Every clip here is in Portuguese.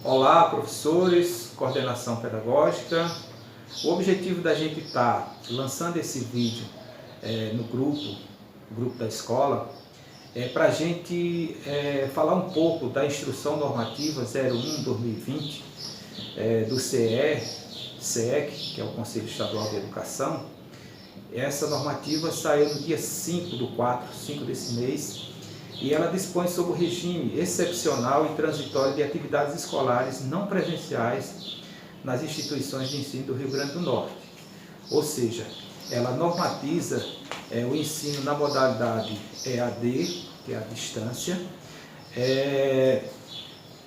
Olá, professores, coordenação pedagógica. O objetivo da gente estar lançando esse vídeo no grupo da escola, é para a gente falar um pouco da Instrução Normativa 01/2020 do CEEC, que é o Conselho Estadual de Educação. Essa normativa saiu no dia 5 desse mês, e ela dispõe sobre o regime excepcional e transitório de atividades escolares não presenciais nas instituições de ensino do Rio Grande do Norte. Ou seja, ela normatiza o ensino na modalidade EAD, que é a distância,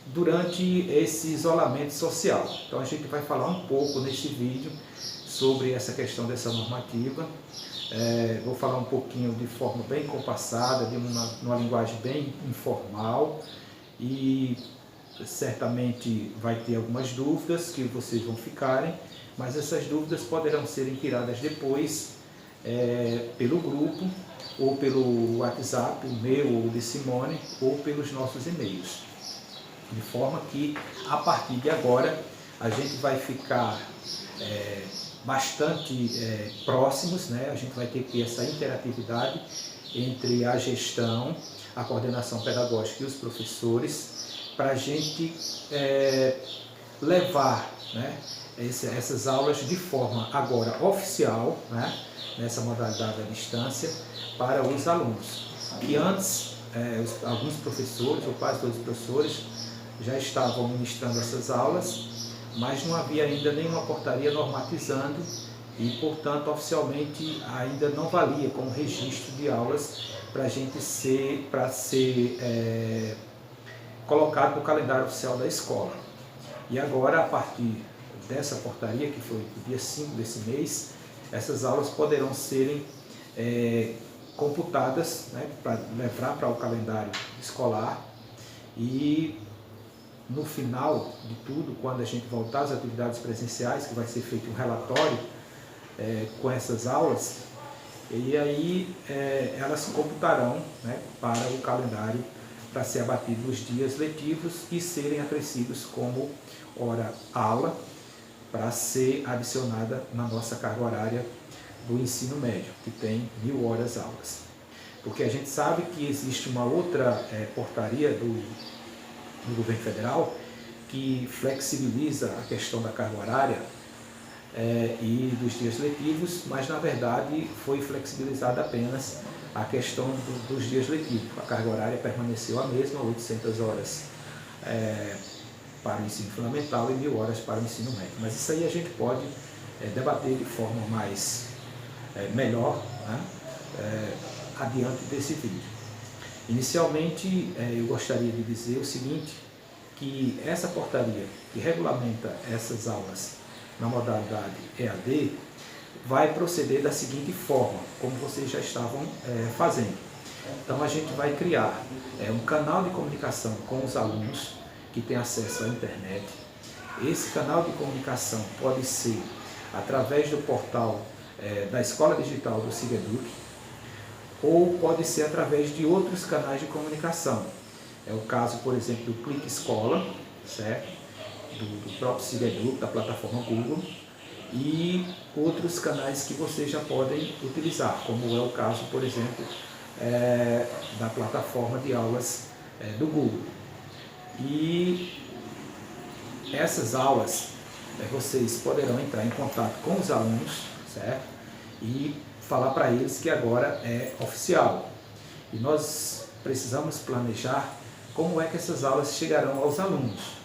durante esse isolamento social. Então a gente vai falar um pouco nesse vídeo sobre essa questão dessa normativa. Vou falar um pouquinho de forma bem compassada, de uma linguagem bem informal, e certamente vai ter algumas dúvidas que vocês vão ficarem, mas essas dúvidas poderão serem tiradas depois pelo grupo, ou pelo WhatsApp, o meu ou o de Simone, ou pelos nossos e-mails. De forma que, a partir de agora, a gente vai ficar bastante próximos, né? A gente vai ter essa interatividade entre a gestão, a coordenação pedagógica e os professores, para a gente levar, né, essas aulas de forma agora oficial, né, nessa modalidade à distância, para os alunos. E antes, alguns professores, ou quase todos os professores, já estavam ministrando essas aulas, mas não havia ainda nenhuma portaria normatizando e, portanto, oficialmente ainda não valia como registro de aulas para ser colocado no calendário oficial da escola. E agora, a partir dessa portaria, que foi no dia 5 desse mês, essas aulas poderão serem computadas, né, para levar para o calendário escolar. E no final de tudo, quando a gente voltar às atividades presenciais, que vai ser feito um relatório com essas aulas, e aí elas computarão, né, para o calendário, para ser abatido os dias letivos e serem acrescidos como hora-aula, para ser adicionada na nossa carga horária do ensino médio, que tem 1000 horas aulas. Porque a gente sabe que existe uma outra portaria do governo federal que flexibiliza a questão da carga horária e dos dias letivos, mas na verdade foi flexibilizada apenas a questão dos dias letivos. A carga horária permaneceu a mesma, 800 horas para o ensino fundamental e 1000 horas para o ensino médio. Mas isso aí a gente pode debater de forma melhor, né, adiante desse vídeo. Inicialmente, eu gostaria de dizer o seguinte, que essa portaria que regulamenta essas aulas na modalidade EAD vai proceder da seguinte forma, como vocês já estavam fazendo. Então a gente vai criar um canal de comunicação com os alunos que têm acesso à internet. Esse canal de comunicação pode ser através do portal da Escola Digital do SIGEDUC, ou pode ser através de outros canais de comunicação. É o caso, por exemplo, do Clique Escola, certo? Do próprio SIGEDUC, da plataforma Google, e outros canais que vocês já podem utilizar, como é o caso, por exemplo, da plataforma de aulas do Google. E essas aulas, vocês poderão entrar em contato com os alunos, certo? E falar para eles que agora é oficial. E nós precisamos planejar como é que essas aulas chegarão aos alunos.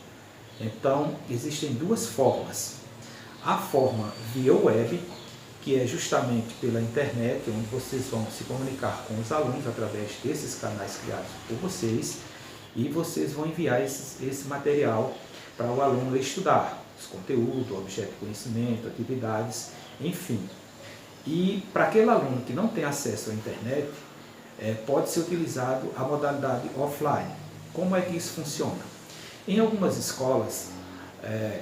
Então, existem duas formas. A forma via web, que é justamente pela internet, onde vocês vão se comunicar com os alunos através desses canais criados por vocês, e vocês vão enviar esse material para o aluno estudar, os conteúdos, objeto de conhecimento, atividades, enfim. E para aquele aluno que não tem acesso à internet, pode ser utilizado a modalidade offline. Como é que isso funciona? Em algumas escolas,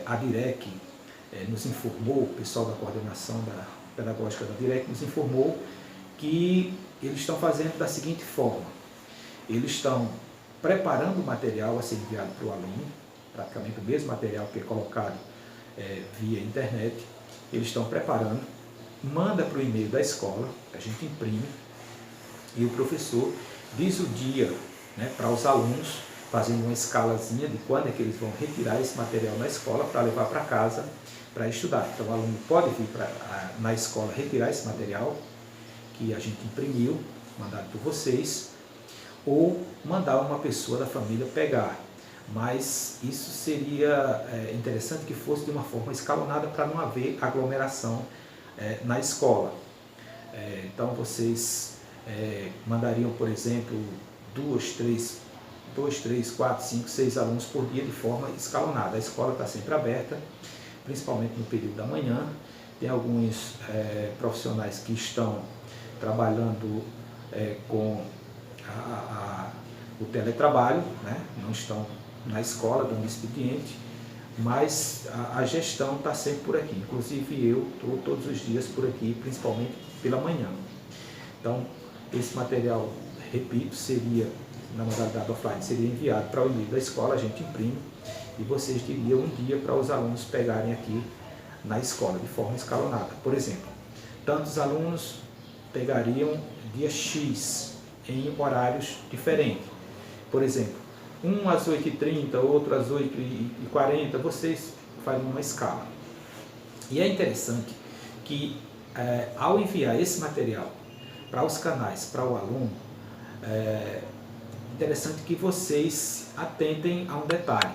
a DIREC nos informou, o pessoal da coordenação pedagógica da DIREC nos informou que eles estão fazendo da seguinte forma: eles estão preparando o material a ser enviado para o aluno, praticamente o mesmo material que é colocado via internet. Eles estão preparando, manda para o e-mail da escola, a gente imprime, e o professor diz o dia, né, para os alunos, fazendo uma escalazinha de quando é que eles vão retirar esse material na escola para levar para casa para estudar. Então o aluno pode vir na escola retirar esse material que a gente imprimiu, mandado por vocês, ou mandar uma pessoa da família pegar. Mas isso seria interessante que fosse de uma forma escalonada para não haver aglomeração na escola. Então vocês mandariam, por exemplo, 2, 3, 4, 5, 6 alunos por dia de forma escalonada. A escola está sempre aberta, principalmente no período da manhã. Tem alguns profissionais que estão trabalhando com o teletrabalho, né? Não estão na escola, dando expediente, mas a gestão está sempre por aqui. Inclusive eu estou todos os dias por aqui, principalmente pela manhã. Então, esse material, repito, seria, na modalidade offline, seria enviado para o e-mail da escola, a gente imprime, e vocês diriam um dia para os alunos pegarem aqui na escola, de forma escalonada. Por exemplo, tantos alunos pegariam dia X, em horários diferentes. Por exemplo, um às 8h30, outro às 8h40, vocês fariam uma escala. E é interessante que, ao enviar esse material para os canais, para o aluno, interessante que vocês atentem a um detalhe.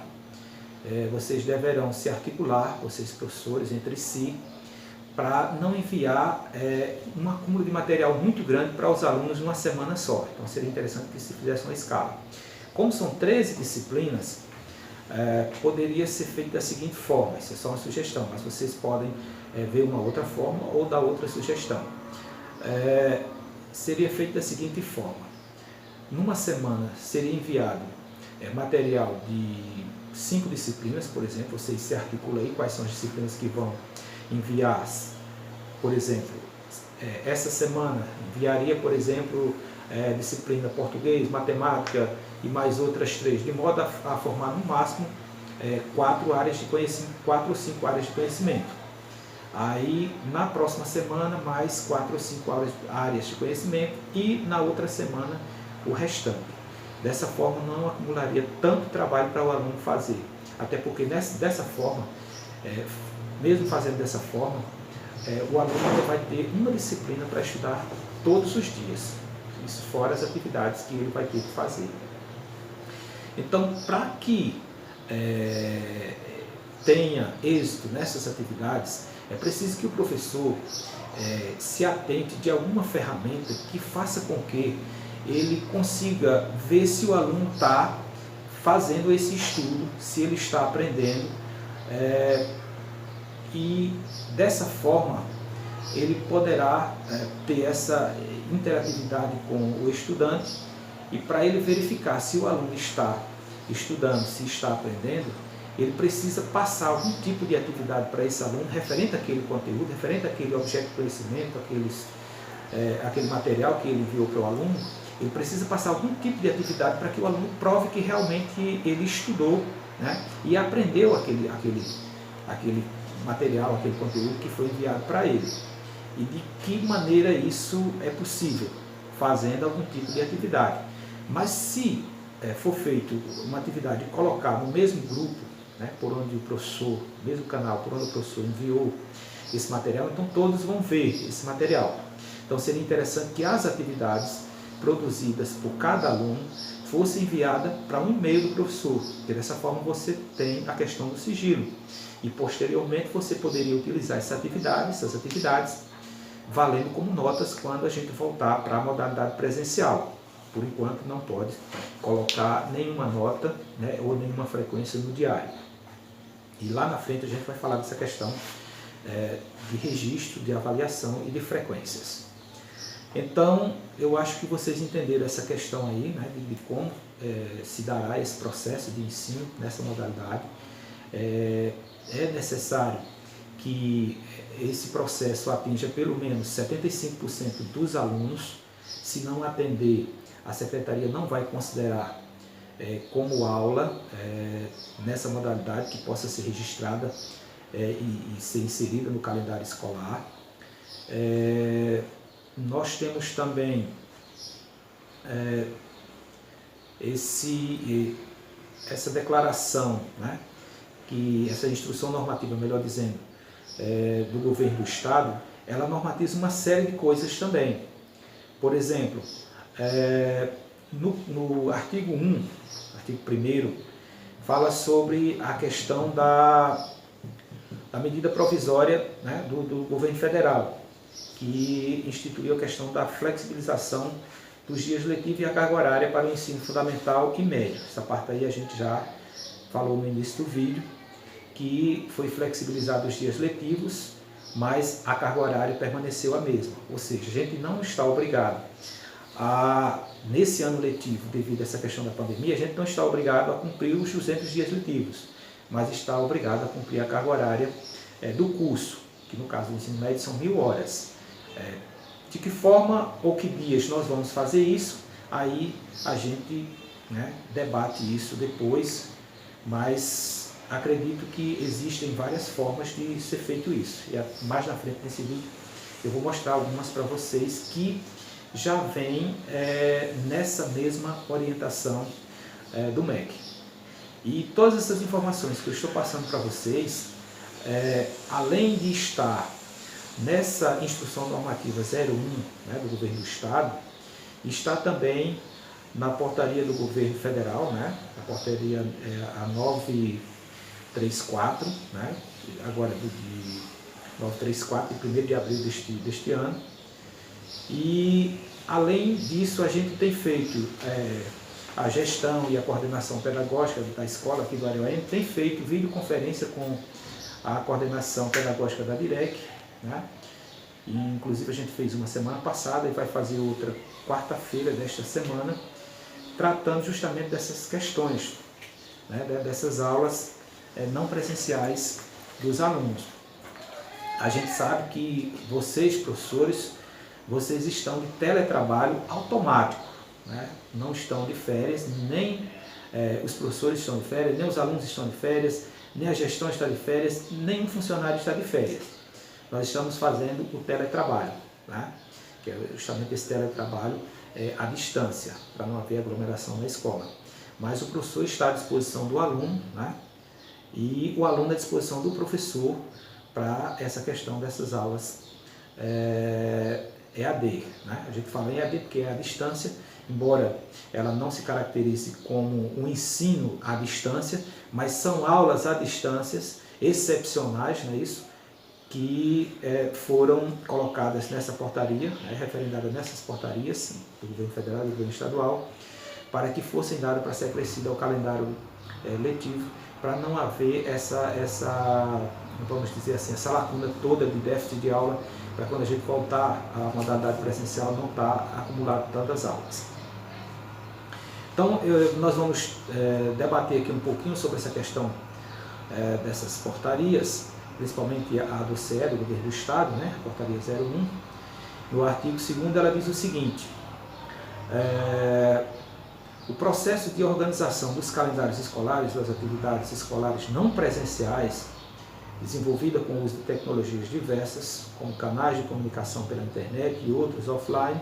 Vocês deverão se articular, vocês professores, entre si, para não enviar um acúmulo de material muito grande para os alunos numa semana só. Então seria interessante que se fizesse uma escala. Como são 13 disciplinas, poderia ser feito da seguinte forma, isso é só uma sugestão, mas vocês podem ver uma outra forma ou dar outra sugestão. Seria feito da seguinte forma: numa semana seria enviado material de 5 disciplinas, por exemplo, vocês se articulam aí quais são as disciplinas que vão enviar. Por exemplo, essa semana enviaria, por exemplo, disciplina português, matemática e mais outras 3, de modo a formar no máximo 4 áreas de conhecimento, 4 ou 5 áreas de conhecimento. Aí na próxima semana mais 4 ou 5 áreas de conhecimento e na outra semana o restante. Dessa forma não acumularia tanto trabalho para o aluno fazer, até porque dessa forma, mesmo fazendo dessa forma, o aluno vai ter uma disciplina para estudar todos os dias, isso fora as atividades que ele vai ter que fazer. Então, para que tenha êxito nessas atividades, é preciso que o professor se atente de alguma ferramenta que faça com que ele consiga ver se o aluno está fazendo esse estudo, se ele está aprendendo, e dessa forma ele poderá ter essa interatividade com o estudante, e para ele verificar se o aluno está estudando, se está aprendendo, ele precisa passar algum tipo de atividade para esse aluno referente àquele conteúdo, referente àquele objeto de conhecimento, aquele material que ele enviou para o aluno. Ele precisa passar algum tipo de atividade para que o aluno prove que realmente ele estudou, né, e aprendeu aquele material, aquele conteúdo que foi enviado para ele. E de que maneira isso é possível? Fazendo algum tipo de atividade. Mas se for feito uma atividade e colocar no mesmo grupo, né, por onde o professor, mesmo canal, por onde o professor enviou esse material, então todos vão ver esse material. Então seria interessante que as atividades produzidas por cada aluno fossem enviadas para um e-mail do professor, porque dessa forma você tem a questão do sigilo. E posteriormente você poderia utilizar essas atividades, valendo como notas quando a gente voltar para a modalidade presencial. Por enquanto não pode colocar nenhuma nota, né, ou nenhuma frequência no diário. E lá na frente a gente vai falar dessa questão de registro, de avaliação e de frequências. Então, eu acho que vocês entenderam essa questão aí, né, de como se dará esse processo de ensino nessa modalidade. É necessário que esse processo atinja pelo menos 75% dos alunos. Se não atender, a secretaria não vai considerar como aula, nessa modalidade que possa ser registrada e ser inserida no calendário escolar. Nós temos também essa declaração, né, que essa instrução normativa, melhor dizendo, do governo do Estado, ela normatiza uma série de coisas também. Por exemplo, no artigo 1, artigo 1º, fala sobre a questão da medida provisória, né, do governo federal, que instituiu a questão da flexibilização dos dias letivos e a carga horária para o ensino fundamental e médio. Essa parte aí a gente já falou no início do vídeo, que foi flexibilizado os dias letivos, mas a carga horária permaneceu a mesma. Ou seja, a gente não está obrigado nesse ano letivo, devido a essa questão da pandemia, a gente não está obrigado a cumprir os 200 dias letivos, mas está obrigado a cumprir a carga horária do curso, que no caso do ensino médio são 1000 horas. De que forma ou que dias nós vamos fazer isso, aí a gente, né, debate isso depois, mas acredito que existem várias formas de ser feito isso. E mais na frente nesse vídeo eu vou mostrar algumas para vocês que já vem nessa mesma orientação do MEC. E todas essas informações que eu estou passando para vocês, além de estar nessa instrução normativa 01, né, do governo do Estado, está também na portaria do governo federal, né, a portaria a 934, né, agora de 934, de 1º de abril deste ano. E além disso a gente tem feito a gestão e a coordenação pedagógica da escola aqui do Arioém, tem feito videoconferência com a coordenação pedagógica da DIREC, né? E, inclusive a gente fez uma semana passada e vai fazer outra quarta-feira desta semana, tratando justamente dessas questões, né? Dessas aulas não presenciais dos alunos. A gente sabe que vocês, professores, vocês estão de teletrabalho automático, né? Não estão de férias, nem os professores estão de férias, nem os alunos estão de férias, nem a gestão está de férias, nem um funcionário está de férias. Nós estamos fazendo o teletrabalho, né? Que é justamente esse teletrabalho à distância, para não haver aglomeração na escola. Mas o professor está à disposição do aluno, né? E o aluno à disposição do professor para essa questão dessas aulas EAD, né? A gente fala em EAD porque é à distância, embora ela não se caracterize como um ensino à distância, mas são aulas à distância excepcionais, não é isso? Que foram colocadas nessa portaria, referendadas nessas portarias do governo federal e do governo estadual, para que fossem dadas para ser acrescido ao calendário letivo, para não haver vamos dizer assim, essa lacuna toda de déficit de aula, para quando a gente voltar à modalidade presencial não estar acumulado tantas aulas. Então, nós vamos debater aqui um pouquinho sobre essa questão dessas portarias, principalmente a do CE, do governo do Estado, né, a portaria 01. No artigo 2º ela diz o seguinte: o processo de organização dos calendários escolares, das atividades escolares não presenciais, desenvolvida com o uso de tecnologias diversas, como canais de comunicação pela internet e outros offline,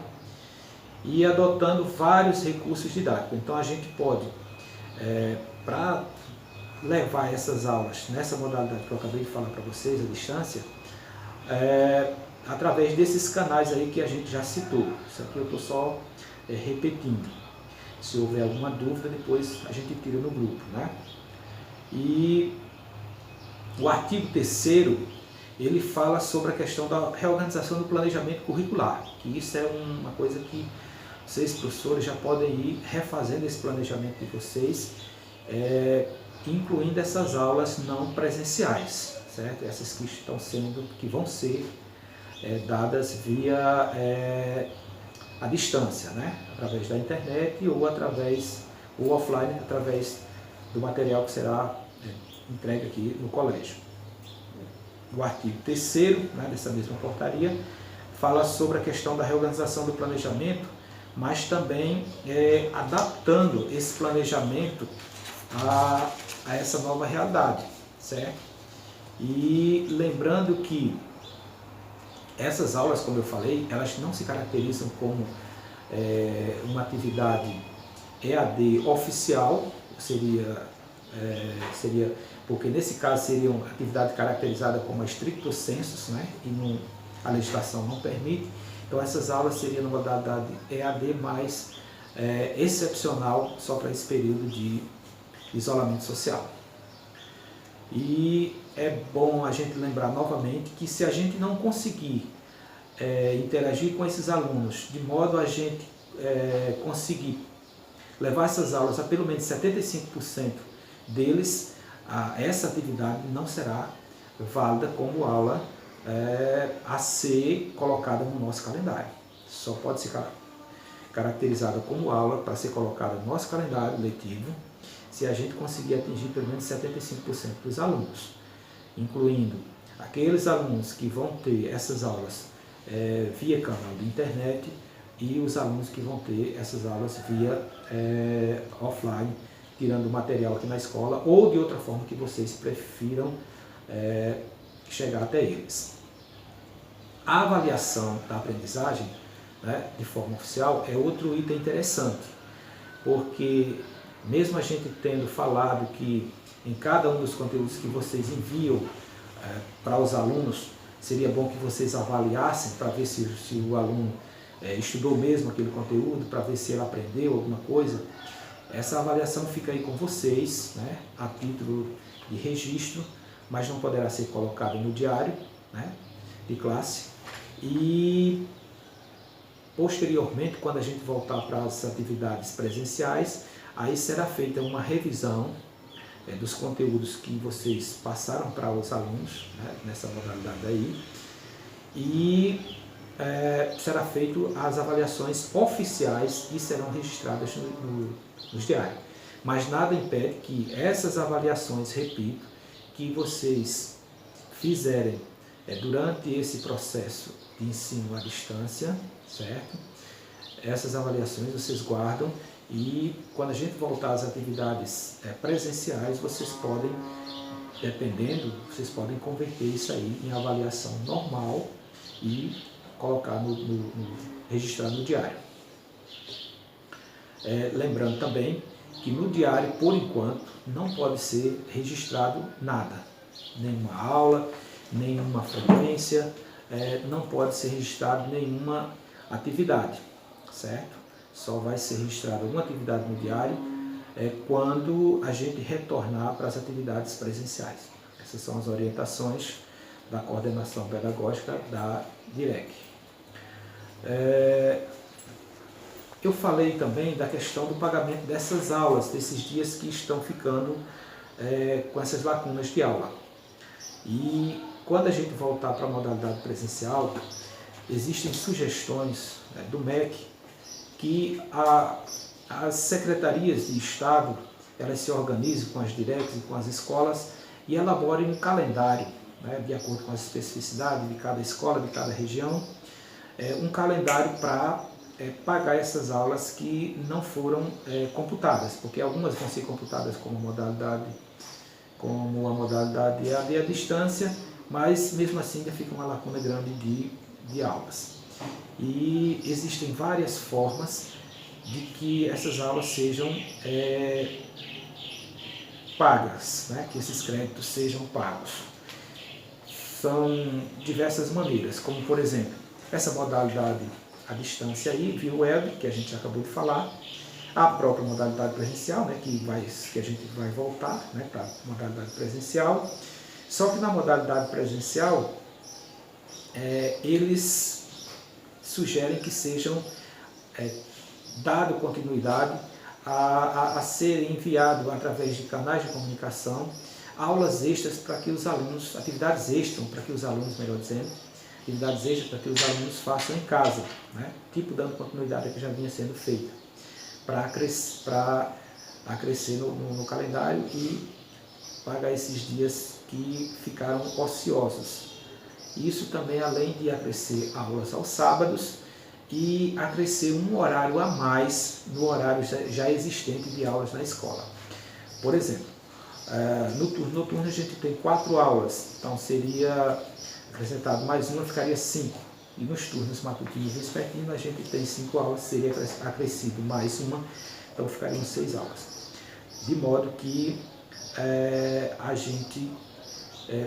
e adotando vários recursos didáticos. Então a gente pode, para levar essas aulas nessa modalidade que eu acabei de falar para vocês, à distância, através desses canais aí que a gente já citou. Isso aqui eu estou só repetindo. Se houver alguma dúvida, depois a gente tira no grupo, né? E o artigo 3º, ele fala sobre a questão da reorganização do planejamento curricular, que isso é uma coisa que vocês, professores, já podem ir refazendo esse planejamento de vocês, incluindo essas aulas não presenciais, certo? Essas que vão ser dadas via à distância, né? Através da internet ou offline, através do material que será entregue aqui no colégio. O artigo 3º, né, dessa mesma portaria, fala sobre a questão da reorganização do planejamento, mas também adaptando esse planejamento a essa nova realidade, certo? E lembrando que essas aulas, como eu falei, elas não se caracterizam como uma atividade EAD oficial, seria porque nesse caso seria uma atividade caracterizada como a stricto sensu, né? E a legislação não permite. Então essas aulas seriam na modalidade EAD mais excepcional, só para esse período de isolamento social. E é bom a gente lembrar novamente que se a gente não conseguir interagir com esses alunos de modo a gente conseguir levar essas aulas a pelo menos 75% deles, essa atividade não será válida como aula a ser colocada no nosso calendário. Só pode ser caracterizada como aula para ser colocada no nosso calendário letivo se a gente conseguir atingir pelo menos 75% dos alunos, incluindo aqueles alunos que vão ter essas aulas via canal de internet e os alunos que vão ter essas aulas via offline, tirando o material aqui na escola ou de outra forma que vocês prefiram chegar até eles. A avaliação da aprendizagem, né, de forma oficial, é outro item interessante, porque mesmo a gente tendo falado que em cada um dos conteúdos que vocês enviam para os alunos, seria bom que vocês avaliassem para ver se o aluno estudou mesmo aquele conteúdo, para ver se ele aprendeu alguma coisa. Essa avaliação fica aí com vocês, né, a título de registro, mas não poderá ser colocada no diário, né, de classe. E posteriormente, quando a gente voltar para as atividades presenciais, aí será feita uma revisão dos conteúdos que vocês passaram para os alunos, né, nessa modalidade aí, e será feito as avaliações oficiais e serão registradas nos diários. Mas nada impede que essas avaliações, repito, que vocês fizerem durante esse processo de ensino à distância, certo? Essas avaliações vocês guardam e quando a gente voltar às atividades presenciais, vocês podem, dependendo, vocês podem converter isso aí em avaliação normal e colocar registrar no diário. Lembrando também que no diário, por enquanto, não pode ser registrado nada, nenhuma aula, nenhuma frequência, não pode ser registrado nenhuma atividade, certo? Só vai ser registrada uma atividade no diário quando a gente retornar para as atividades presenciais. Essas são as orientações da coordenação pedagógica da DIREC. Eu falei também da questão do pagamento dessas aulas, desses dias que estão ficando com essas lacunas de aula. E quando a gente voltar para a modalidade presencial, existem sugestões do MEC que as secretarias de Estado elas se organizem com as DIRECs e com as escolas e elaborem um calendário, né, de acordo com as especificidades de cada escola, de cada região, um calendário para pagar essas aulas que não foram computadas, porque algumas vão ser computadas como a modalidade EAD à distância, mas mesmo assim ainda fica uma lacuna grande de aulas. E existem várias formas de que essas aulas sejam pagas, né? Que esses créditos sejam pagos. São diversas maneiras, como por exemplo, essa modalidade à distância aí, via web, que a gente acabou de falar, a própria modalidade presencial, né, que a gente vai voltar, né, para a modalidade presencial. Só que na modalidade presencial, eles sugerem que sejam dado continuidade a ser enviado através de canais de comunicação aulas extras para que os alunos, atividades extras para que os alunos, melhor dizendo, atividades extras para que os alunos façam em casa, né? Tipo dando continuidade ao que já vinha sendo feito, para acrescer no calendário e pagar esses dias que ficaram ociosos. Isso também, além de acrescer aulas aos sábados e acrescer um horário a mais no horário já existente de aulas na escola. Por exemplo, Noturno a gente tem 4 aulas, então seria acrescentado mais uma, ficaria 5. E nos turnos matutino e vespertino a gente tem 5 aulas, seria acrescido mais uma, então ficariam 6 aulas. De modo que a gente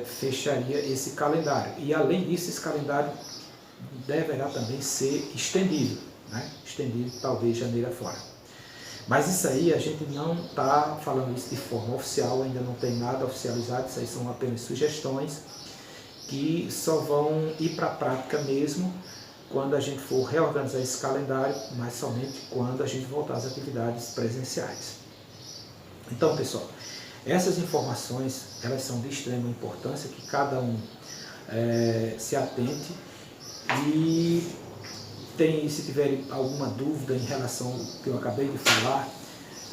fecharia esse calendário. E além disso, esse calendário deverá também ser estendido, né? Estendido talvez janeiro afora. Mas isso aí a gente não está falando isso de forma oficial, ainda não tem nada oficializado, isso aí são apenas sugestões que só vão ir para a prática mesmo quando a gente for reorganizar esse calendário, mas somente quando a gente voltar às atividades presenciais. Então, pessoal, essas informações elas são de extrema importância, que cada um se atente e se tiver alguma dúvida em relação ao que eu acabei de falar,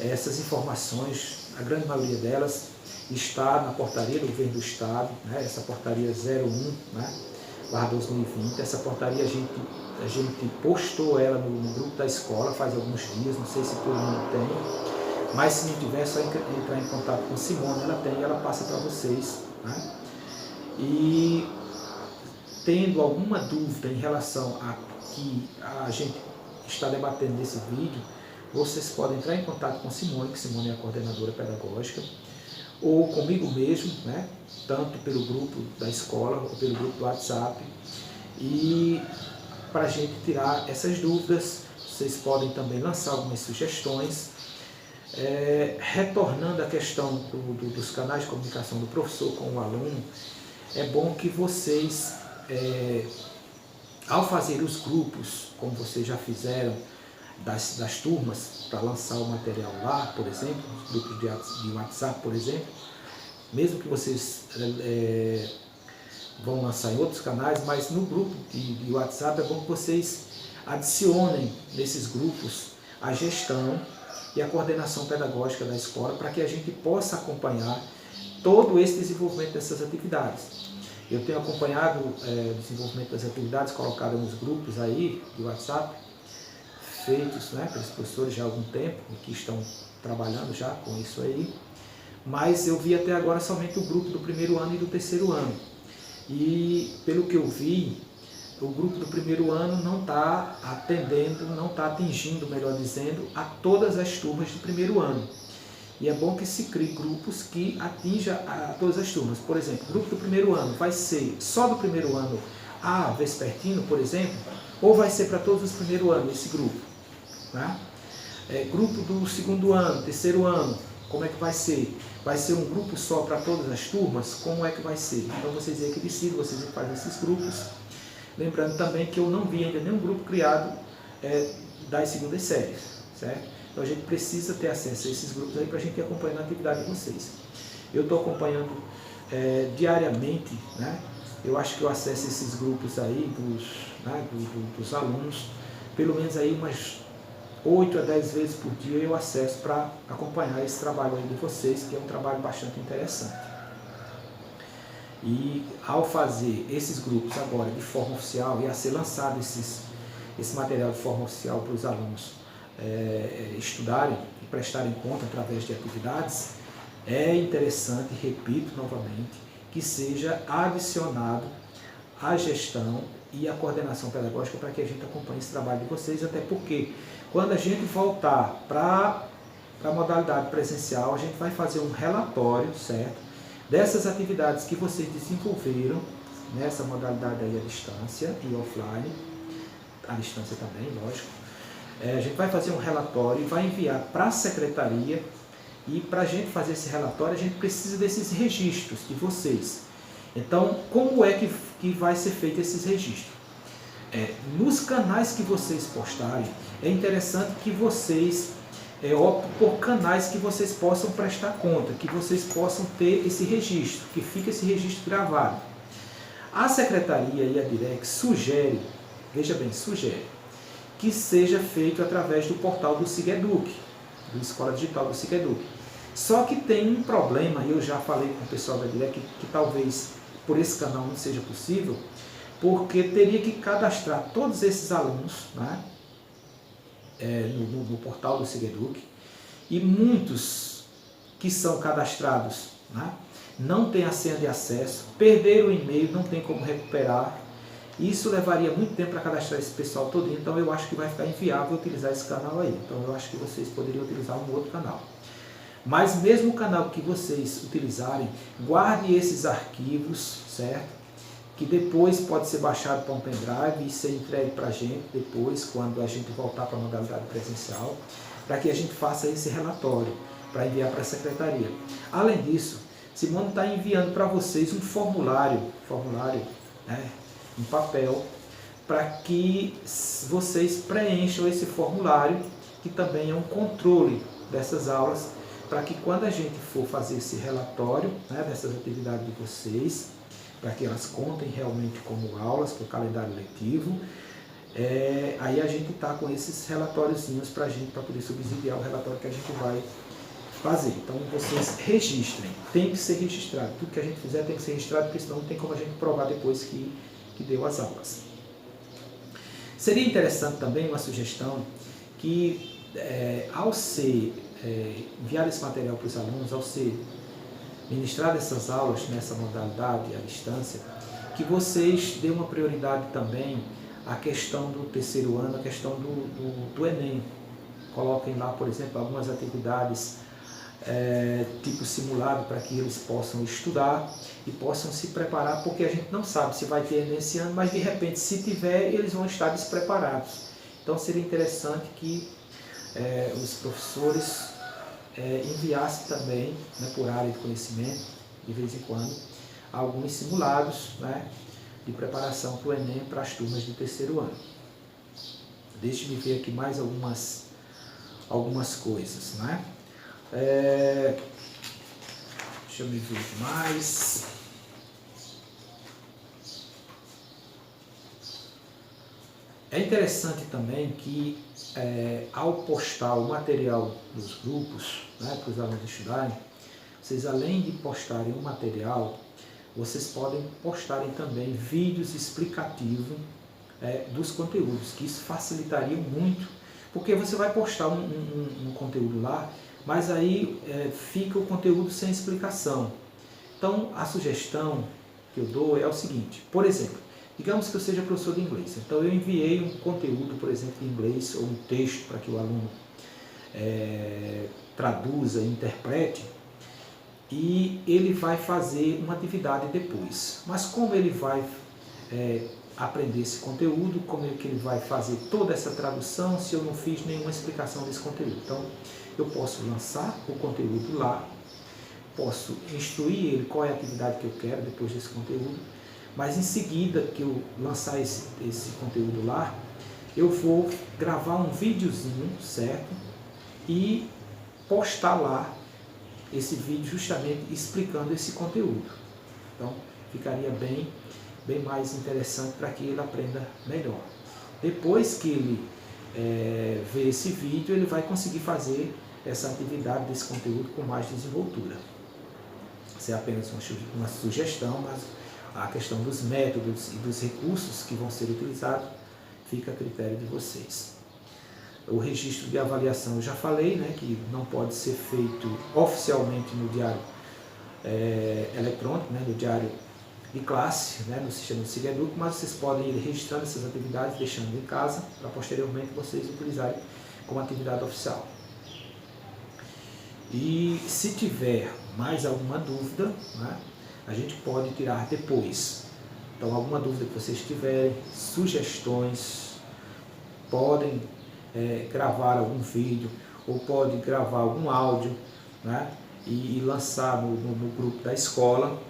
essas informações, a grande maioria delas, está na portaria do Governo do Estado, né? Essa portaria 01, né? /2020, essa portaria a gente postou ela no grupo da escola faz alguns dias, não sei se todo mundo tem, mas se não tiver é só entrar em contato com Simone, ela tem e ela passa para vocês, né? E tendo alguma dúvida em relação a que a gente está debatendo nesse vídeo, vocês podem entrar em contato com Simone, que Simone é a coordenadora pedagógica, ou comigo mesmo, né? Tanto pelo grupo da escola ou pelo grupo do WhatsApp, e para a gente tirar essas dúvidas, vocês podem também lançar algumas sugestões. Retornando à questão dos canais de comunicação do professor com o aluno, é bom que vocês, ao fazer os grupos, como vocês já fizeram, das turmas, para lançar o material lá, por exemplo, os grupos de WhatsApp, por exemplo, mesmo que vocês vão lançar em outros canais, mas no grupo de WhatsApp é bom que vocês adicionem nesses grupos a gestão e a coordenação pedagógica da escola, para que a gente possa acompanhar todo esse desenvolvimento dessas atividades. Eu tenho acompanhado o desenvolvimento das atividades colocadas nos grupos aí de WhatsApp, feitos, né, pelos professores já há algum tempo, que estão trabalhando já com isso aí, mas eu vi até agora somente o grupo do primeiro ano e do terceiro ano. E pelo que eu vi, o grupo do primeiro ano não está atendendo, não está atingindo, melhor dizendo, a todas as turmas do primeiro ano. E é bom que se crie grupos que atinjam a todas as turmas. Por exemplo, o grupo do primeiro ano vai ser só do primeiro ano a vespertino, por exemplo, ou vai ser para todos os primeiros anos esse grupo, né? Grupo do segundo ano, terceiro ano, como é que vai ser? Vai ser um grupo só para todas as turmas? Como é que vai ser? Então vocês aí que decidem, vocês fazem esses grupos. Lembrando também que eu não vi ainda nenhum grupo criado das segundas séries, certo? Então a gente precisa ter acesso a esses grupos aí para a gente ir acompanhando a atividade de vocês. Eu estou acompanhando diariamente, né? Eu acho que eu acesso esses grupos aí dos alunos, pelo menos aí umas 8 a 10 vezes por dia eu acesso para acompanhar esse trabalho aí de vocês, que é um trabalho bastante interessante. E ao fazer esses grupos agora de forma oficial e a ser lançado esse material de forma oficial para os alunos estudarem e prestarem conta através de atividades, é interessante, repito novamente, que seja adicionado a gestão e a coordenação pedagógica para que a gente acompanhe esse trabalho de vocês, até porque quando a gente voltar para a modalidade presencial, a gente vai fazer um relatório, certo? Dessas atividades que vocês desenvolveram nessa modalidade aí à distância e offline, à distância também, lógico. A gente vai fazer um relatório e vai enviar para a secretaria, e para a gente fazer esse relatório, a gente precisa desses registros de vocês. Então, como é que vai ser feito esses registros? Nos canais que vocês postarem, é interessante que vocês optem por canais que vocês possam prestar conta, que vocês possam ter esse registro, que fique esse registro gravado. A secretaria e a Direc sugere, veja bem, sugere, que seja feito através do portal do SIGEDUC, do Escola Digital do SIGEDUC. Só que tem um problema, e eu já falei com o pessoal da Direc, que talvez por esse canal não seja possível, porque teria que cadastrar todos esses alunos, né, no portal do SIGEDUC, e muitos que são cadastrados né? Não tem a senha de acesso, perder o e-mail, não tem como recuperar. Isso levaria muito tempo para cadastrar esse pessoal todo, então eu acho que vai ficar inviável utilizar esse canal aí. Então eu acho que vocês poderiam utilizar um outro canal. Mas mesmo o canal que vocês utilizarem, guarde esses arquivos, certo? Que depois pode ser baixado para um pendrive e ser entregue para a gente depois, quando a gente voltar para a modalidade presencial, para que a gente faça esse relatório, para enviar para a secretaria. Além disso, Simone está enviando para vocês um formulário, né, em papel, para que vocês preencham esse formulário, que também é um controle dessas aulas, para que quando a gente for fazer esse relatório, né, dessas atividades de vocês, para que elas contem realmente como aulas, para o calendário letivo, aí a gente está com esses relatóriozinhos para a gente, para poder subsidiar o relatório que a gente vai fazer. Então vocês registrem, tem que ser registrado, tudo que a gente fizer tem que ser registrado, porque senão não tem como a gente provar depois que deu as aulas. Seria interessante também uma sugestão que ao ser enviar esse material para os alunos, ao ser ministrar essas aulas nessa modalidade à distância, que vocês dêem uma prioridade também à questão do terceiro ano, a questão do Enem. Coloquem lá, por exemplo, algumas atividades tipo simulado, para que eles possam estudar e possam se preparar, porque a gente não sabe se vai ter nesse ano, mas de repente, se tiver, eles vão estar despreparados. Então seria interessante que os professores enviassem também, né, por área de conhecimento, de vez em quando, alguns simulados, né, de preparação para o Enem para as turmas de terceiro ano. Deixe-me ver aqui mais algumas coisas, né? Deixa eu me ver mais. É interessante também que ao postar o material dos grupos, né, para os alunos estudarem, vocês, além de postarem o material, vocês podem postarem também vídeos explicativos dos conteúdos, que isso facilitaria muito, porque você vai postar um conteúdo lá, mas aí fica o conteúdo sem explicação. Então, a sugestão que eu dou é o seguinte: por exemplo, digamos que eu seja professor de inglês, então eu enviei um conteúdo, por exemplo, em inglês, ou um texto para que o aluno traduza e interprete, e ele vai fazer uma atividade depois. Mas como ele vai aprender esse conteúdo, como é que ele vai fazer toda essa tradução se eu não fiz nenhuma explicação desse conteúdo? Então, eu posso lançar o conteúdo lá, posso instruir ele qual é a atividade que eu quero depois desse conteúdo, mas em seguida que eu lançar esse conteúdo lá, eu vou gravar um videozinho, certo? E postar lá esse vídeo justamente explicando esse conteúdo. Então, ficaria bem mais interessante para que ele aprenda melhor. Depois que ele ver esse vídeo, ele vai conseguir fazer essa atividade desse conteúdo com mais desenvoltura. Isso é apenas uma sugestão, mas a questão dos métodos e dos recursos que vão ser utilizados fica a critério de vocês. O registro de avaliação eu já falei, né, que não pode ser feito oficialmente no diário eletrônico, né, no diário de classe, né, no sistema do SIGEDUC, mas vocês podem ir registrando essas atividades, deixando em casa, para posteriormente vocês utilizarem como atividade oficial. E se tiver mais alguma dúvida, né, a gente pode tirar depois. Então, alguma dúvida que vocês tiverem, sugestões, podem gravar algum vídeo, ou pode gravar algum áudio, né, e lançar no grupo da escola,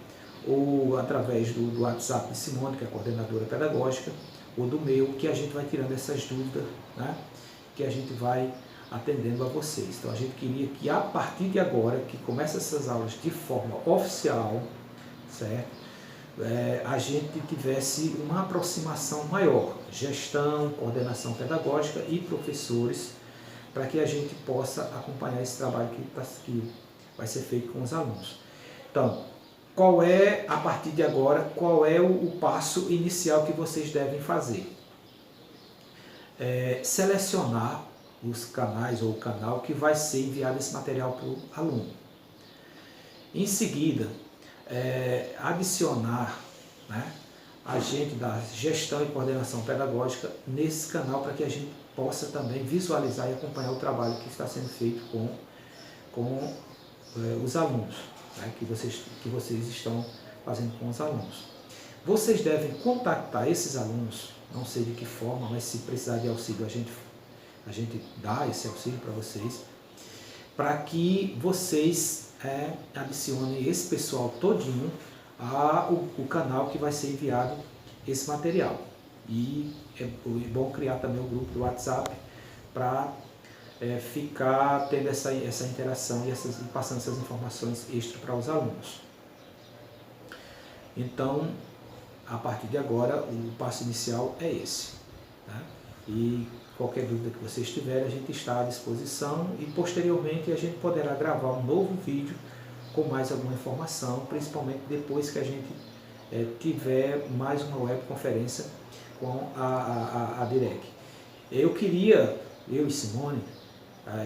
ou através do WhatsApp de Simone, que é a coordenadora pedagógica, ou do meu, que a gente vai tirando essas dúvidas, né, que a gente vai atendendo a vocês. Então a gente queria que a partir de agora, que começa essas aulas de forma oficial, certo? A gente tivesse uma aproximação maior, gestão, coordenação pedagógica e professores, para que a gente possa acompanhar esse trabalho que vai ser feito com os alunos. Então, a partir de agora, qual é o passo inicial que vocês devem fazer? Selecionar os canais ou o canal que vai ser enviado esse material para o aluno. Em seguida, adicionar, né, a gente da gestão e coordenação pedagógica nesse canal para que a gente possa também visualizar e acompanhar o trabalho que está sendo feito com os alunos, né, que vocês estão fazendo com os alunos. Vocês devem contactar esses alunos, não sei de que forma, mas se precisar de auxílio, a gente dá esse auxílio para vocês, para que vocês adicionem esse pessoal todinho ao canal que vai ser enviado esse material. E é bom criar também o grupo do WhatsApp para ficar tendo essa interação e passando essas informações extra para os alunos. Então, a partir de agora, o passo inicial é esse, né? E qualquer dúvida que vocês tiverem, a gente está à disposição e posteriormente a gente poderá gravar um novo vídeo com mais alguma informação, principalmente depois que a gente tiver mais uma webconferência com a DIREC. Eu e Simone,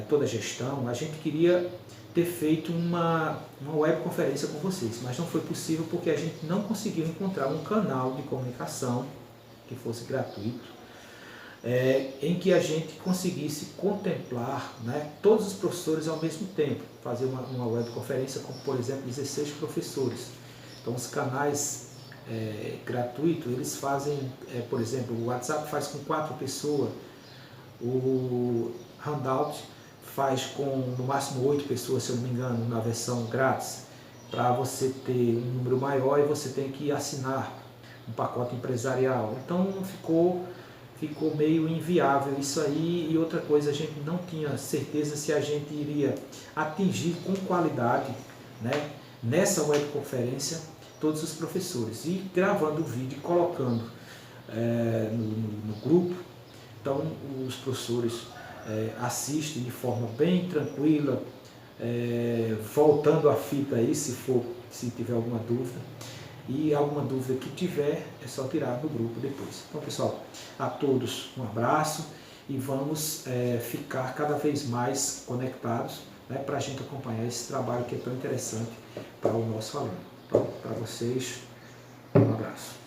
toda a gestão, a gente queria ter feito uma webconferência com vocês, mas não foi possível porque a gente não conseguiu encontrar um canal de comunicação que fosse gratuito, em que a gente conseguisse contemplar, né, todos os professores ao mesmo tempo, fazer uma webconferência com, por exemplo, 16 professores. Então, os canais gratuitos, eles fazem, por exemplo, o WhatsApp faz com 4 pessoas, o Handout faz com no máximo 8 pessoas, se eu não me engano, na versão grátis. Para você ter um número maior, e você tem que assinar um pacote empresarial. Então ficou meio inviável isso aí. E outra coisa, a gente não tinha certeza se a gente iria atingir com qualidade, né, nessa webconferência todos os professores. E gravando o vídeo e colocando no grupo, então os professores assistem de forma bem tranquila, voltando a fita aí se tiver alguma dúvida. E alguma dúvida que tiver, é só tirar do grupo depois. Então, pessoal, a todos um abraço e vamos ficar cada vez mais conectados, né, para a gente acompanhar esse trabalho que é tão interessante para o nosso aluno. Então, para vocês, um abraço.